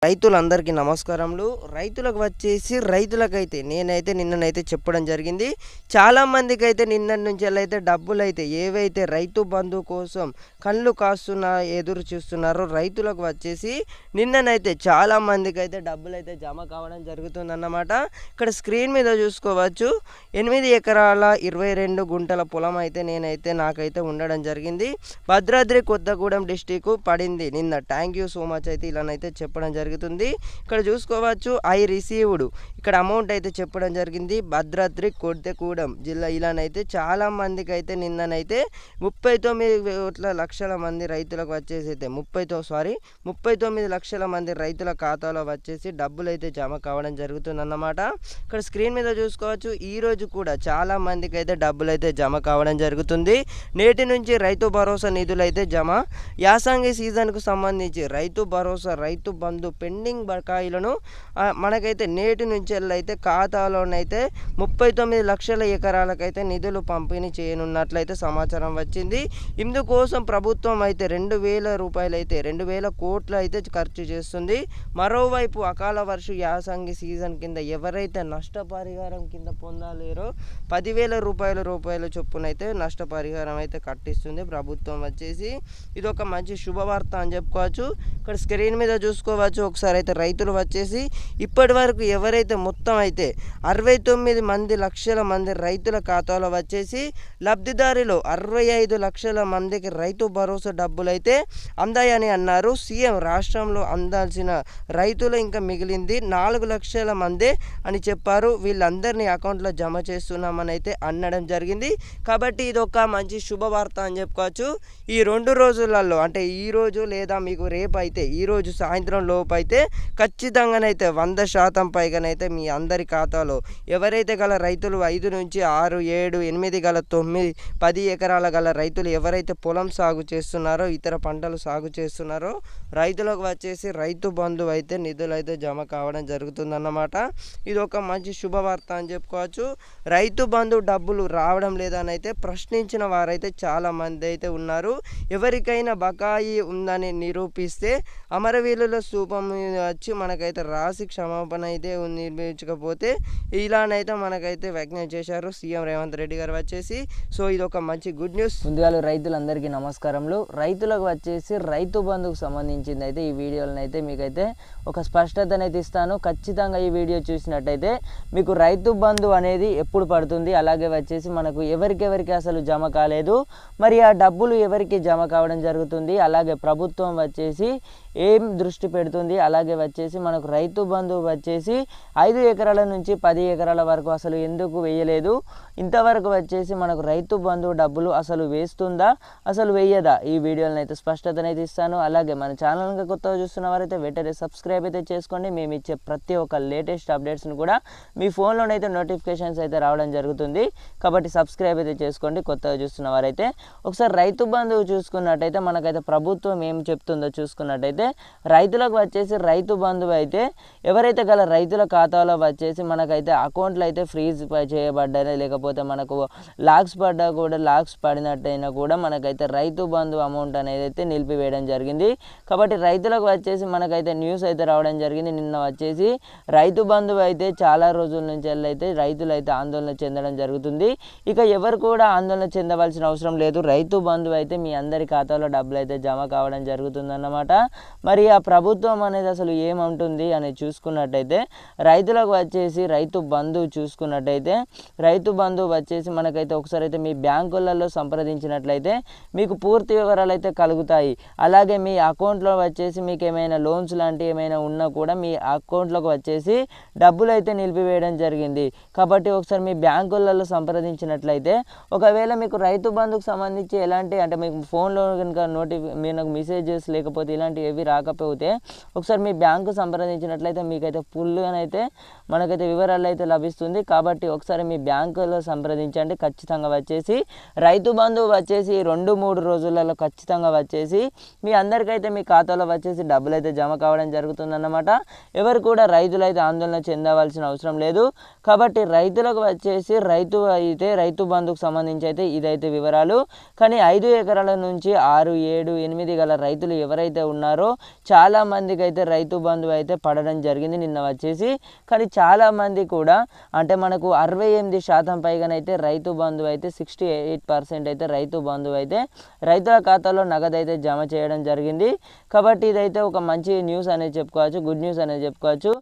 రైతులందరికీ నమస్కారములు. రైతులకు వచ్చేసి రైతులకైతే నేనైతే నిన్ననైతే చెప్పడం జరిగింది. చాలామందికి అయితే నిన్నటి నుంచి అయితే డబ్బులు అయితే ఏవైతే రైతు బంధు కోసం కళ్ళు కాస్తున్నా ఎదురు చూస్తున్నారో రైతులకు వచ్చేసి నిన్ననైతే చాలామందికి అయితే డబ్బులు అయితే జమ కావడం జరుగుతుందన్నమాట. ఇక్కడ స్క్రీన్ మీద చూసుకోవచ్చు 8 ఎకరాల 22 గుంటల పొలం అయితే నాకైతే ఉండడం జరిగింది. భద్రాద్రి కొత్తగూడెం డిస్టిక్ పడింది నిన్న. థ్యాంక్ యూ సో మచ్ అయితే ఇలానైతే చెప్పడం జరిగింది. ఇక్కడ చూసుకోవచ్చు ఐ రిసీవ్డ్ ఇక్కడ అమౌంట్ అయితే చెప్పడం జరిగింది. భద్రాద్రి కొత్తగూడెం జిల్లా ఇలానైతే చాలా మందికి అయితే నిన్ననైతే 39 లక్షల మంది రైతులకు వచ్చేసి అయితే 39 లక్షల మంది రైతుల ఖాతాలో వచ్చేసి డబ్బులు అయితే జమ కావడం జరుగుతుందన్నమాట. ఇక్కడ స్క్రీన్ మీద చూసుకోవచ్చు ఈ రోజు కూడా చాలా మందికి అయితే డబ్బులు అయితే జమ కావడం జరుగుతుంది. నేటి నుంచి రైతు భరోసా నిధులు అయితే జమ. యాసంగి సీజన్కు సంబంధించి రైతు భరోసా రైతు బంధు పెండింగ్ బకాయిలను మనకైతే నేటి నుంచి అయితే ఖాతాలోనైతే 39 లక్షల ఎకరాలకైతే నిధులు పంపిణీ చేయనున్నట్లయితే సమాచారం వచ్చింది. ఇందుకోసం ప్రభుత్వం అయితే 2,000 రూపాయలు అయితే 2,000 కోట్లు అయితే ఖర్చు చేస్తుంది. మరోవైపు అకాల వర్ష యాసంగి సీజన్ కింద ఎవరైతే నష్టపరిహారం కింద పొందాలేరో 10,000 రూపాయల చొప్పున అయితే నష్టపరిహారం అయితే కట్టిస్తుంది ప్రభుత్వం వచ్చేసి. ఇది ఒక మంచి శుభవార్త అని చెప్పుకోవచ్చు. ఇక్కడ స్క్రీన్ మీద చూసుకోవచ్చు ఒకసారి అయితే రైతులు వచ్చేసి ఇప్పటి వరకు ఎవరైతే మొత్తం అయితే 69 లక్షల మంది రైతుల ఖాతాలో వచ్చేసి లబ్ధిదారులు 65 లక్షల మందికి రైతు భరోసా డబ్బులు అయితే అందాయని అన్నారు సీఎం. రాష్ట్రంలో అందాల్సిన రైతులు ఇంకా మిగిలింది 4 లక్షల మందే అని చెప్పారు. వీళ్ళందరినీ అకౌంట్లో జమ చేస్తున్నామని అయితే అనడం జరిగింది. కాబట్టి ఇది ఒక మంచి శుభవార్త అని చెప్పుకోవచ్చు. ఈ 2 రోజులలో అంటే ఈ రోజు లేదా మీకు రేపు అయితే ఈ రోజు సాయంత్రం లోపు అయితే ఖచ్చితంగానైతే 100% పైగానైతే మీ అందరి ఖాతాలో ఎవరైతే గల రైతులు 5 నుంచి 6, 7, 8 గల 9, 10 ఎకరాల గల రైతులు ఎవరైతే పొలం సాగు చేస్తున్నారో ఇతర పంటలు సాగు చేస్తున్నారో రైతులకు వచ్చేసి రైతు బంధు అయితే నిధులు అయితే జమ కావడం జరుగుతుందన్నమాట. ఇది ఒక మంచి శుభవార్త అని చెప్పుకోవచ్చు. రైతు బంధు డబ్బులు రావడం లేదని అయితే ప్రశ్నించిన వారైతే చాలా మంది అయితే ఉన్నారు. ఎవరికైనా బకాయి ఉందని నిరూపిస్తే అమరవీరుల స్థూపం వచ్చి మనకైతే రాసి క్షమాపణ అయితే నిర్మించకపోతే ఇలానైతే మనకైతే వ్యాఖ్యానం చేశారు సీఎం రేవంత్ రెడ్డి గారు వచ్చేసి. సో ఇది ఒక మంచి గుడ్ న్యూస్. ముందుగా రైతులందరికీ నమస్కారములు. రైతులకు వచ్చేసి రైతు బంధుకు సంబంధించింది అయితే ఈ వీడియోలను అయితే మీకైతే ఒక స్పష్టతనైతే ఇస్తాను. ఖచ్చితంగా ఈ వీడియో చూసినట్టయితే మీకు రైతు బంధు అనేది ఎప్పుడు పడుతుంది, అలాగే వచ్చేసి మనకు ఎవరికెవరికి అసలు జమ కాలేదు, మరి ఆ డబ్బులు ఎవరికి జమ కావడం జరుగుతుంది, అలాగే ప్రభుత్వం వచ్చేసి ఏం దృష్టి పెడుతుంది, అలాగే వచ్చేసి మనకు రైతు బంధు వచ్చేసి 5 ఎకరాల నుంచి 10 ఎకరాల వరకు అసలు ఎందుకు వేయలేదు, ఇంతవరకు వచ్చేసి మనకు రైతు బంధు డబ్బులు అసలు వేస్తుందా అసలు వేయదా, ఈ వీడియోలను అయితే స్పష్టతనైతే ఇస్తాను. అలాగే మన ఛానల్గా కొత్తగా చూస్తున్న వారైతే వెంటనే సబ్స్క్రైబ్ అయితే చేసుకోండి. మేము ఇచ్చే ప్రతి ఒక్క లేటెస్ట్ అప్డేట్స్ని కూడా మీ ఫోన్లోనైతే నోటిఫికేషన్స్ అయితే రావడం జరుగుతుంది. కాబట్టి సబ్స్క్రైబ్ అయితే చేసుకోండి కొత్తగా చూస్తున్న వారైతే. ఒకసారి రైతు బంధు చూసుకున్నట్టయితే మనకైతే ప్రభుత్వం ఏం చెప్తుందో చూసుకున్నట్టయితే రైతులకు వచ్చేసి రైతు బంధు అయితే ఎవరైతే గల రైతుల ఖాతాలో వచ్చేసి మనకైతే అకౌంట్లు అయితే ఫ్రీజ్ చేయబడ్డాయి, లేకపోతే మనకు లాక్స్ పడ్డా కూడా లాక్స్ పడినట్టయినా కూడా మనకైతే రైతు బంధు అమౌంట్ అనేది అయితే నిలిపివేయడం జరిగింది. కాబట్టి రైతులకు వచ్చేసి మనకైతే న్యూస్ అయితే రావడం జరిగింది. నిన్న వచ్చేసి రైతు బంధు అయితే చాలా రోజుల నుంచి అయితే రైతులు అయితే ఆందోళన చెందడం జరుగుతుంది. ఇక ఎవరు కూడా ఆందోళన చెందవలసిన అవసరం లేదు. రైతు బంధు అయితే మీ అందరి ఖాతాలో డబ్బులు అయితే జమ కావడం జరుగుతుందన్నమాట. మరి ఆ ప్రభుత్వం అనేది అసలు ఏమంటుంది అని చూసుకున్నట్టయితే రైతులకు వచ్చేసి రైతు బంధు చూసుకున్నట్టయితే రైతు బంధు వచ్చేసి మనకైతే ఒకసారి అయితే మీ బ్యాంకులలో సంప్రదించినట్లయితే మీకు పూర్తి వివరాలు అయితే కలుగుతాయి. అలాగే మీ అకౌంట్లో వచ్చేసి మీకు ఏమైనా లోన్స్ లాంటివి ఏమైనా ఉన్నా కూడా మీ అకౌంట్లోకి వచ్చేసి డబ్బులు అయితే నిలిపివేయడం జరిగింది. కాబట్టి ఒకసారి మీ బ్యాంకులలో సంప్రదించినట్లయితే ఒకవేళ మీకు రైతు బంధుకు సంబంధించి ఎలాంటి అంటే మీకు ఫోన్లో కనుక మీకు మెసేజెస్ లేకపోతే ఇలాంటివి ఏవి రాకపోతే ఒకసారి మీ బ్యాంకు సంప్రదించినట్లయితే మీకైతే ఫుల్గానైతే మనకైతే వివరాలు అయితే లభిస్తుంది. కాబట్టి ఒకసారి మీ బ్యాంకులో సంప్రదించండి. ఖచ్చితంగా వచ్చేసి రైతు బంధు వచ్చేసి 2-3 రోజులలో ఖచ్చితంగా వచ్చేసి మీ అందరికైతే మీ ఖాతాలో వచ్చేసి డబ్బులు అయితే జమ కావడం జరుగుతుందన్నమాట. ఎవరు కూడా రైతులు అయితే ఆందోళన చెందవలసిన అవసరం లేదు. కాబట్టి రైతులకు వచ్చేసి రైతు బంధుకు సంబంధించి అయితే ఇదైతే వివరాలు. కానీ 5 ఎకరాల నుంచి 6, 7, 8 గల రైతులు ఎవరైతే ఉన్నారో చాలామందికి అయితే రైతు బంధు అయితే పడడం జరిగింది నిన్న వచ్చేసి. కానీ చాలామంది కూడా అంటే మనకు 68% పైగానైతే రైతు బంధు అయితే 68% అయితే రైతు బంధు అయితే రైతుల ఖాతాలో నగదు అయితే జమ చేయడం జరిగింది. కాబట్టి ఇదైతే ఒక మంచి న్యూస్ అనేది చెప్పుకోవచ్చు, గుడ్ న్యూస్ అనేది చెప్పుకోవచ్చు.